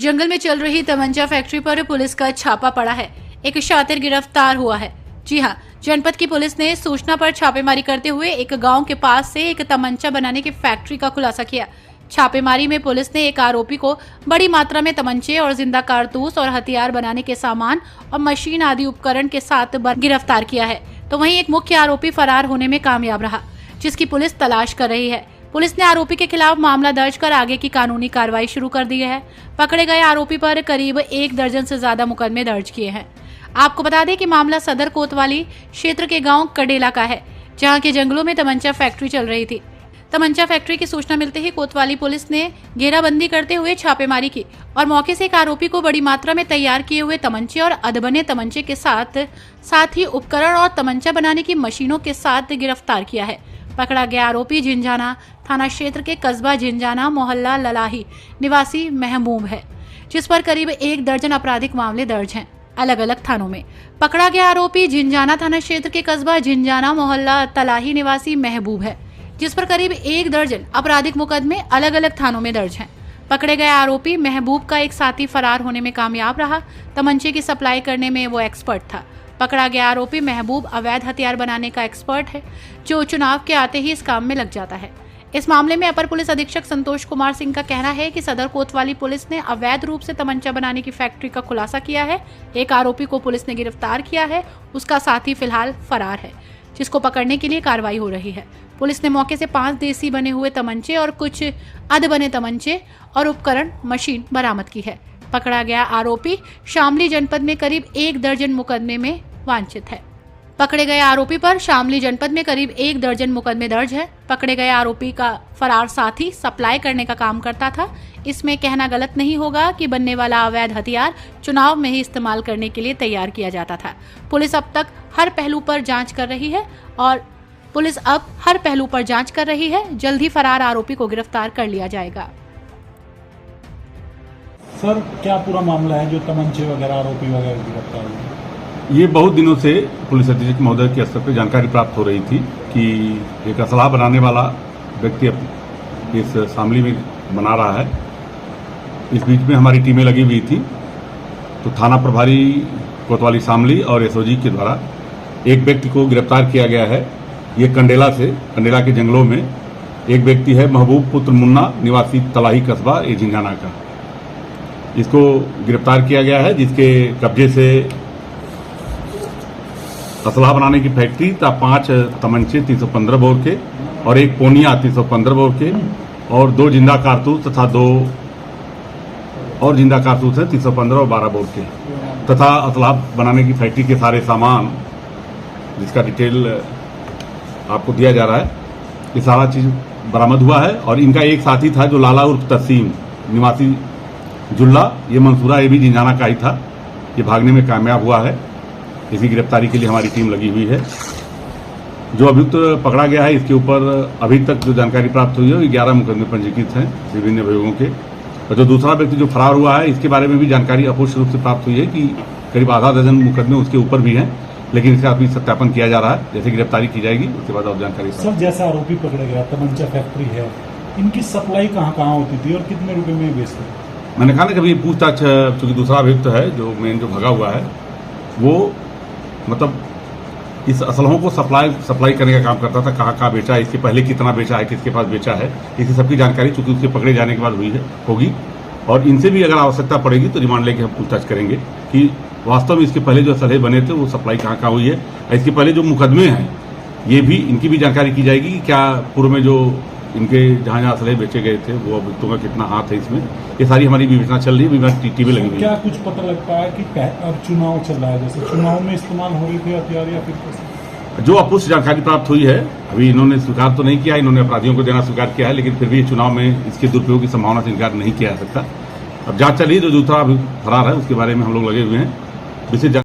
जंगल में चल रही तमंचा फैक्ट्री पर पुलिस का छापा पड़ा है। एक शातिर गिरफ्तार हुआ है। जी हां, जनपद की पुलिस ने सूचना पर छापेमारी करते हुए एक गांव के पास से एक तमंचा बनाने की फैक्ट्री का खुलासा किया। छापेमारी में पुलिस ने एक आरोपी को बड़ी मात्रा में तमंचे और जिंदा कारतूस और हथियार बनाने के सामान और मशीन आदि उपकरण के साथ गिरफ्तार किया है। तो वहीं एक मुख्य आरोपी फरार होने में कामयाब रहा, जिसकी पुलिस तलाश कर रही है। पुलिस ने आरोपी के खिलाफ मामला दर्ज कर आगे की कानूनी कार्रवाई शुरू कर दी है। पकड़े गए आरोपी पर करीब 1 दर्जन से ज्यादा मुकदमे दर्ज किए हैं। आपको बता दें कि मामला सदर कोतवाली क्षेत्र के गांव कडेला का है, जहां के जंगलों में तमंचा फैक्ट्री चल रही थी। तमंचा फैक्ट्री की सूचना मिलते ही कोतवाली पुलिस ने घेराबंदी करते हुए छापेमारी की और मौके से एक आरोपी को बड़ी मात्रा में तैयार किए हुए तमंचे और अधबने तमंचे के साथ ही उपकरण और तमंचा बनाने की मशीनों के साथ गिरफ्तार किया है। पकड़ा गया आरोपी झिंझाना थाना क्षेत्र के कस्बा झिंझाना मोहल्ला ललाही निवासी महबूब है, जिस पर करीब 1 दर्जन आपराधिक मामले दर्ज हैं अलग अलग थानों में। पकड़ा गया आरोपी झिंझाना थाना क्षेत्र के कस्बा झिंझाना मोहल्ला तलाही निवासी महबूब है, जिस पर करीब 1 दर्जन आपराधिक मुकदमे अलग अलग थानों में दर्ज हैं। पकड़े गए आरोपी महबूब का एक साथी फरार होने में कामयाब रहा। तमंचे की सप्लाई करने में वो एक्सपर्ट था। पकड़ा गया आरोपी महबूब अवैध हथियार बनाने का एक्सपर्ट है, जो चुनाव के आते ही इस काम में लग जाता है। इस मामले में अपर पुलिस अधीक्षक संतोष कुमार सिंह का कहना है कि सदर कोतवाली पुलिस ने अवैध रूप से तमंचा बनाने की फैक्ट्री का खुलासा किया है। एक आरोपी को पुलिस ने गिरफ्तार किया है, उसका साथी फिलहाल फरार है, जिसको पकड़ने के लिए कार्रवाई हो रही है। पुलिस ने मौके से 5 देसी बने हुए तमंचे और कुछ अधबने तमंचे और उपकरण मशीन बरामद की है। पकड़ा गया आरोपी शामली जनपद में करीब 1 दर्जन मुकदमे में वांछित है। पकड़े गए आरोपी पर शामली जनपद में करीब 1 दर्जन मुकदमे दर्ज है। पकड़े गए आरोपी का फरार साथी सप्लाई करने का काम करता था। इसमें कहना गलत नहीं होगा कि बनने वाला अवैध हथियार चुनाव में ही इस्तेमाल करने के लिए तैयार किया जाता था। पुलिस अब हर पहलू पर जांच कर रही है। जल्द ही फरार आरोपी को गिरफ्तार कर लिया जाएगा। सर, क्या पूरा मामला है जो तमंचे वगैरह आरोपी वगैरह गिरफ्तार हुए? ये बहुत दिनों से पुलिस अधीक्षक महोदय के स्तर पर जानकारी प्राप्त हो रही थी कि एक असलाह बनाने वाला व्यक्ति इस शामली में बना रहा है। इस बीच में हमारी टीमें लगी हुई थी, तो थाना प्रभारी कोतवाली शामली और एसओजी के द्वारा एक व्यक्ति को गिरफ्तार किया गया है। ये कंडेला के जंगलों में एक व्यक्ति है महबूब पुत्र मुन्ना निवासी तलाही कस्बा झिंझाना का। इसको गिरफ्तार किया गया है, जिसके कब्जे से असलाह बनाने की फैक्ट्री 5 तमंचे 315 बोर के और एक पोनिया 315 बोर के और 2 जिंदा कारतूस तथा 2 और जिंदा कारतूस है 315 और 12 बोर के तथा असलाह बनाने की फैक्ट्री के सारे सामान, जिसका डिटेल आपको दिया जा रहा है। ये सारा चीज बरामद हुआ है। और इनका एक साथी था जो लाला उर्फ तस्सीम निवासी जुल्ला, ये मंसूरा ये भी झिंझाना का ही था। ये भागने में कामयाब हुआ है। इसकी गिरफ्तारी के लिए हमारी टीम लगी हुई है। जो अभियुक्त पकड़ा गया है, इसके ऊपर अभी तक जो जानकारी प्राप्त हुई है 11 मुकदमे पंजीकृत हैं विभिन्न अभियोगों के। और जो दूसरा व्यक्ति जो फरार हुआ है, इसके बारे में भी जानकारी अपुष्ट रूप से प्राप्त हुई है कि करीब आधा दर्जन मुकदमे उसके ऊपर भी हैं, लेकिन इसका अभी सत्यापन किया जा रहा है। जैसे गिरफ्तारी की जाएगी उसके बाद और जानकारी। सर, जैसा आरोपी पकड़ा गया तमंचा फैक्ट्री है, इनकी सप्लाई कहाँ होती थी और कितने रुपए में बेचते थे? मैंने कहा ना कभी पूछताछ, चूंकि दूसरा अभियुक्त है जो मेन जो भगा हुआ है, वो मतलब इस असलहों को सप्लाई करने का काम करता था। कहाँ बेचा है, इसके पहले कितना बेचा है, किसके पास बेचा है, इसकी सबकी जानकारी चूंकि उसके पकड़े जाने के बाद होगी। और इनसे भी अगर आवश्यकता पड़ेगी तो रिमांड लेके हम पूछताछ करेंगे कि वास्तव में इसके पहले जो असलहे बने थे वो सप्लाई कहाँ हुई है। इसके पहले जो मुकदमे हैं, ये भी इनकी भी जानकारी की जाएगी कि क्या पूर्व में जो इनके जहाँ असलहे बेचे गए थे वो अभियुक्तों का कितना हाथ है इसमें। ये सारी हमारी विवेचना चल रही है, टीवी लगी हुई है। क्या कुछ पता लगता है कि अब चुनाव चल रहा है, जैसे चुनाव में इस्तेमाल हो रही थी हथियार या फिर कैसे? जो अपुष्ट जानकारी प्राप्त हुई है, अभी इन्होंने स्वीकार तो नहीं किया, इन्होंने अपराधियों को देना स्वीकार किया है, लेकिन फिर भी चुनाव में इसके दुरुपयोग की संभावना से इनकार नहीं किया जा सकता। अब जांच चल रही है। जो दूसरा अभी फरार है उसके बारे में हम लोग लगे हुए हैं। विशेष